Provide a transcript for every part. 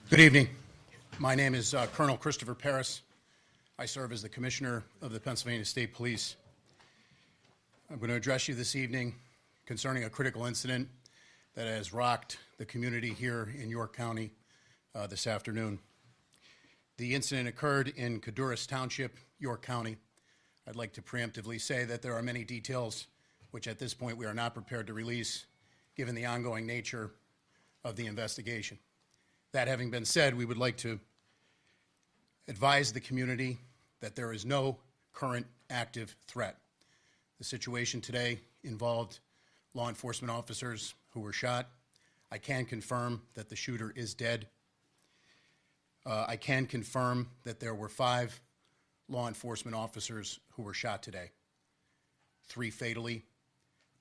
Good evening. My name is Colonel Christopher Paris. I serve as the Commissioner of the Pennsylvania State Police. I'm going to address you this evening concerning a critical incident that has rocked the community here in York County this afternoon. The incident occurred in Caduras Township, York County. I'd like to preemptively say that there are many details which at this point we are not prepared to release given the ongoing nature of the investigation. That having been said, we would like to advise the community that there is no current active threat. The situation today involved law enforcement officers who were shot. I can confirm that the shooter is dead. I can confirm that there were 5 law enforcement officers who were shot today. 3 fatally,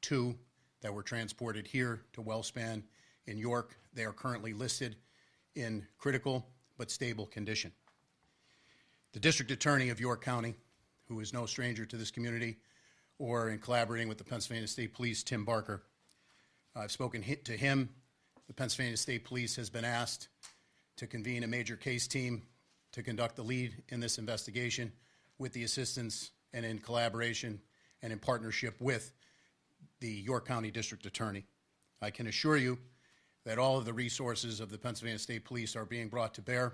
2 that were transported here to Wellspan in York. They are currently listed in critical but stable condition. The District Attorney of York County, who is no stranger to this community, or in collaborating with the Pennsylvania State Police, Tim Barker. I've spoken to him. The Pennsylvania State Police has been asked to convene a major case team to conduct the lead in this investigation with the assistance and in collaboration and in partnership with the York County District Attorney. I can assure you that all of the resources of the Pennsylvania State Police are being brought to bear.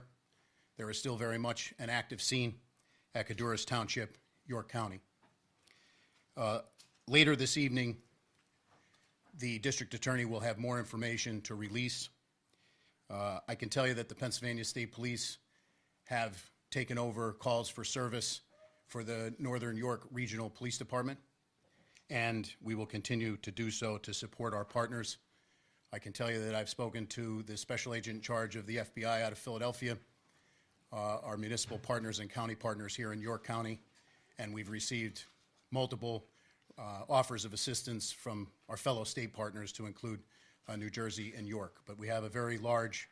There is still very much an active scene at Caduras Township, York County. Later this evening, the District Attorney will have more information to release. I can tell you that the Pennsylvania State Police have taken over calls for service for the Northern York Regional Police Department, and we will continue to do so to support our partners. I can tell you that I've spoken to the Special Agent in charge of the FBI out of Philadelphia, our municipal partners and county partners here in York County, and we've received multiple offers of assistance from our fellow state partners to include New Jersey and York. But we have a very large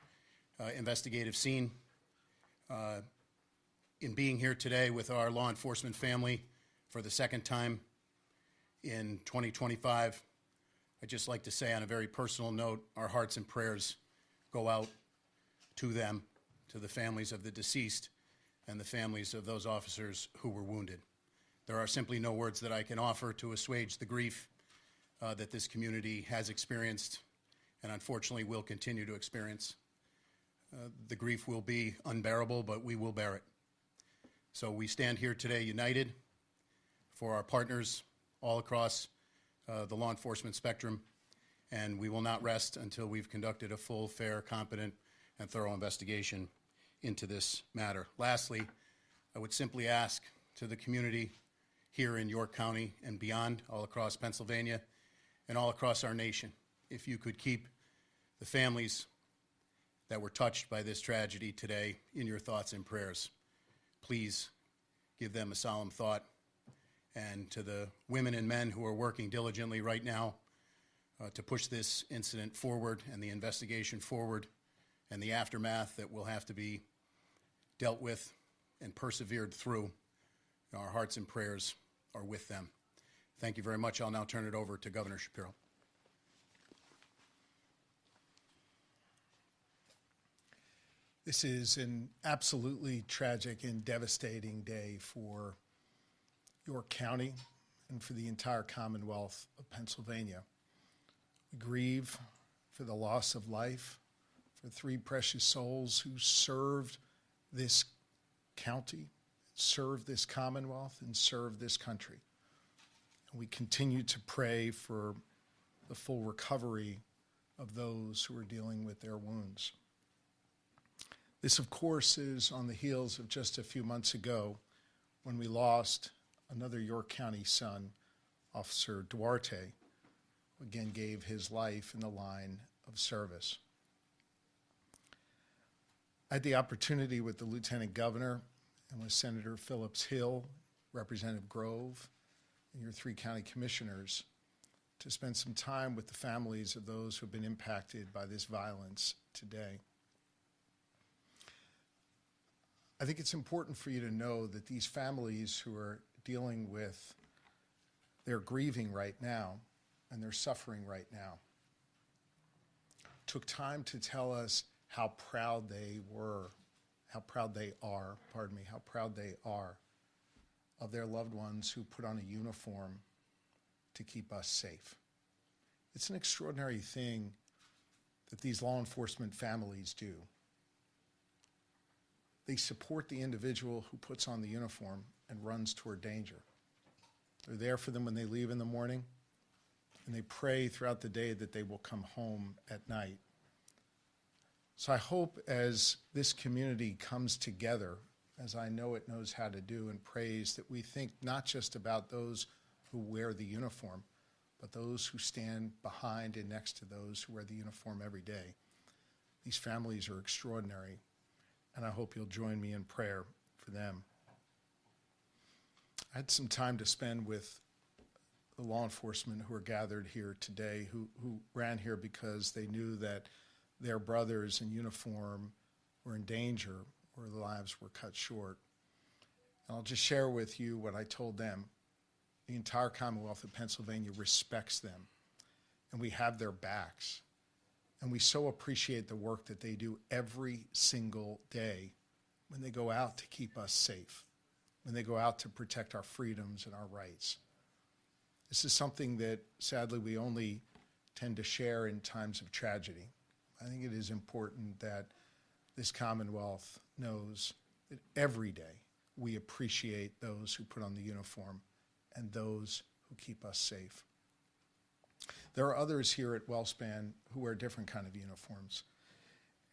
investigative scene. In being here today with our law enforcement family for the second time in 2025, I'd just like to say on a very personal note, our hearts and prayers go out to them, to the families of the deceased and the families of those officers who were wounded. There are simply no words that I can offer to assuage the grief that this community has experienced and unfortunately will continue to experience. The grief will be unbearable, but we will bear it. So we stand here today united for our partners all across the law enforcement spectrum, and we will not rest until we've conducted a full, fair, competent, and thorough investigation into this matter. Lastly, I would simply ask to the community here in York County and beyond, all across Pennsylvania and all across our nation, if you could keep the families that were touched by this tragedy today in your thoughts and prayers. Please give them a solemn thought. And to the women and men who are working diligently right now to push this incident forward and the investigation forward and the aftermath that will have to be dealt with and persevered through, our hearts and prayers are with them. Thank you very much. I'll now turn it over to Governor Shapiro. This is an absolutely tragic and devastating day for York County and for the entire Commonwealth of Pennsylvania. We grieve for the loss of life for 3 precious souls who served this county, served this Commonwealth, and served this country. And we continue to pray for the full recovery of those who are dealing with their wounds. This, of course, is on the heels of just a few months ago when we lost another York County son, Officer Duarte, who again gave his life in the line of service. I had the opportunity with the Lieutenant Governor and with Senator Phillips Hill, Representative Grove, and your 3 county commissioners to spend some time with the families of those who have been impacted by this violence today. I think it's important for you to know that these families who are dealing with, they're grieving right now and they're suffering right now, took time to tell us how proud they were, how proud they are, how proud they are of their loved ones who put on a uniform to keep us safe. It's an extraordinary thing that these law enforcement families do. They support the individual who puts on the uniform and runs toward danger. They're there for them when they leave in the morning, and they pray throughout the day that they will come home at night. So I hope as this community comes together, as I know it knows how to do, and prays, that we think not just about those who wear the uniform, but those who stand behind and next to those who wear the uniform every day. These families are extraordinary, and I hope you'll join me in prayer for them. I had some time to spend with the law enforcement who are gathered here today, who ran here because they knew that their brothers in uniform were in danger or their lives were cut short. And I'll just share with you what I told them. The entire Commonwealth of Pennsylvania respects them, and we have their backs. And we so appreciate the work that they do every single day when they go out to keep us safe, when they go out to protect our freedoms and our rights. This is something that, sadly, we only tend to share in times of tragedy. I think it is important that this Commonwealth knows that every day we appreciate those who put on the uniform and those who keep us safe. There are others here at WellSpan who wear different kind of uniforms.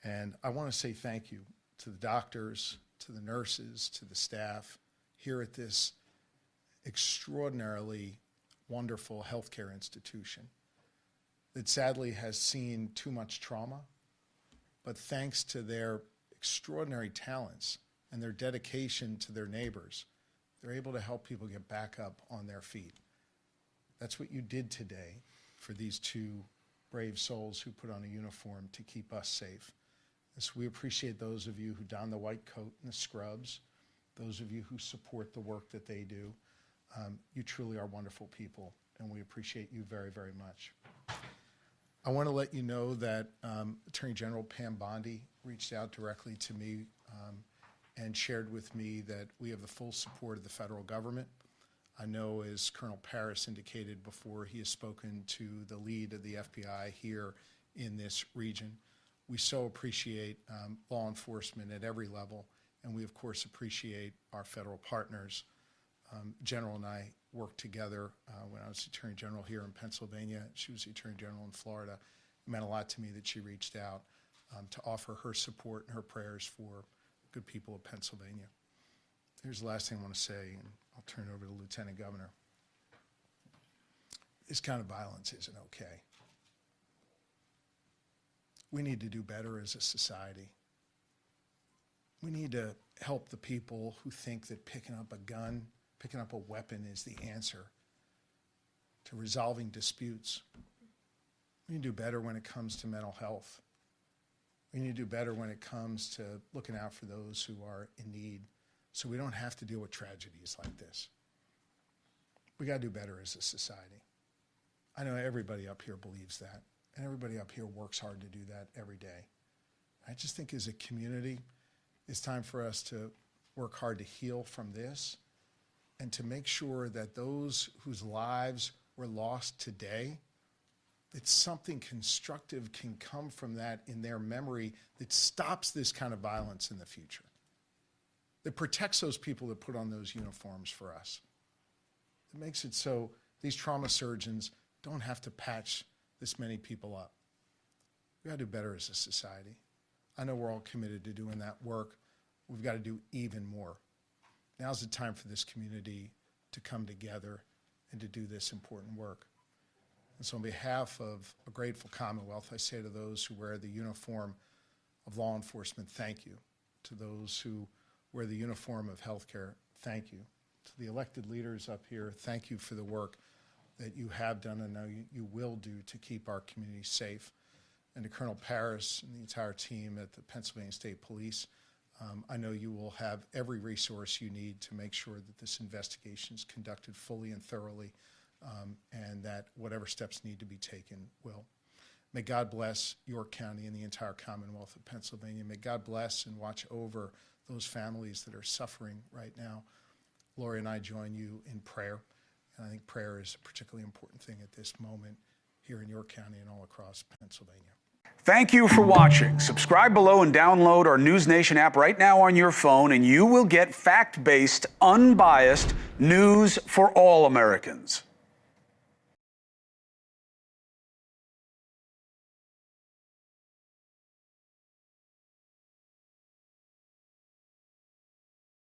And I want to say thank you to the doctors, to the nurses, to the staff here at this extraordinarily wonderful healthcare institution that sadly has seen too much trauma. But thanks to their extraordinary talents and their dedication to their neighbors, they're able to help people get back up on their feet. That's what you did today for these two brave souls who put on a uniform to keep us safe. And so we appreciate those of you who don the white coat and the scrubs, those of you who support the work that they do. You truly are wonderful people, and we appreciate you very, very much. I want to let you know that Attorney General Pam Bondi reached out directly to me and shared with me that we have the full support of the federal government. I know, as Colonel Paris indicated before, he has spoken to the lead of the FBI here in this region. We so appreciate law enforcement at every level, and we, of course, appreciate our federal partners. General and I worked together when I was Attorney General here in Pennsylvania. She was the Attorney General in Florida. It meant a lot to me that she reached out to offer her support and her prayers for good people of Pennsylvania. Here's the last thing I want to say, and I'll turn it over to the Lieutenant Governor. This kind of violence isn't okay. We need to do better as a society. We need to help the people who think that picking up a gun, picking up a weapon is the answer to resolving disputes. We need to do better when it comes to mental health. We need to do better when it comes to looking out for those who are in need, so we don't have to deal with tragedies like this. We got to do better as a society. I know everybody up here believes that, and everybody up here works hard to do that every day. I just think as a community, it's time for us to work hard to heal from this and to make sure that those whose lives were lost today, that something constructive can come from that in their memory that stops this kind of violence in the future, that protects those people that put on those uniforms for us, that makes it so these trauma surgeons don't have to patch this many people up. We've got to do better as a society. I know we're all committed to doing that work. We've got to do even more. Now's the time for this community to come together and to do this important work. And so on behalf of a grateful Commonwealth, I say to those who wear the uniform of law enforcement, thank you. To those who wear the uniform of healthcare, thank you. To the elected leaders up here, thank you for the work that you have done and know you will do to keep our community safe. And to Colonel Paris and the entire team at the Pennsylvania State Police, I know you will have every resource you need to make sure that this investigation is conducted fully and thoroughly, and that whatever steps need to be taken will. May God bless York County and the entire Commonwealth of Pennsylvania. May God bless and watch over those families that are suffering right now. Lori and I join you in prayer, and I think prayer is a particularly important thing at this moment here in York County and all across Pennsylvania. Thank you for watching. Subscribe below and download our NewsNation app right now on your phone, and you will get fact-based, unbiased news for all Americans.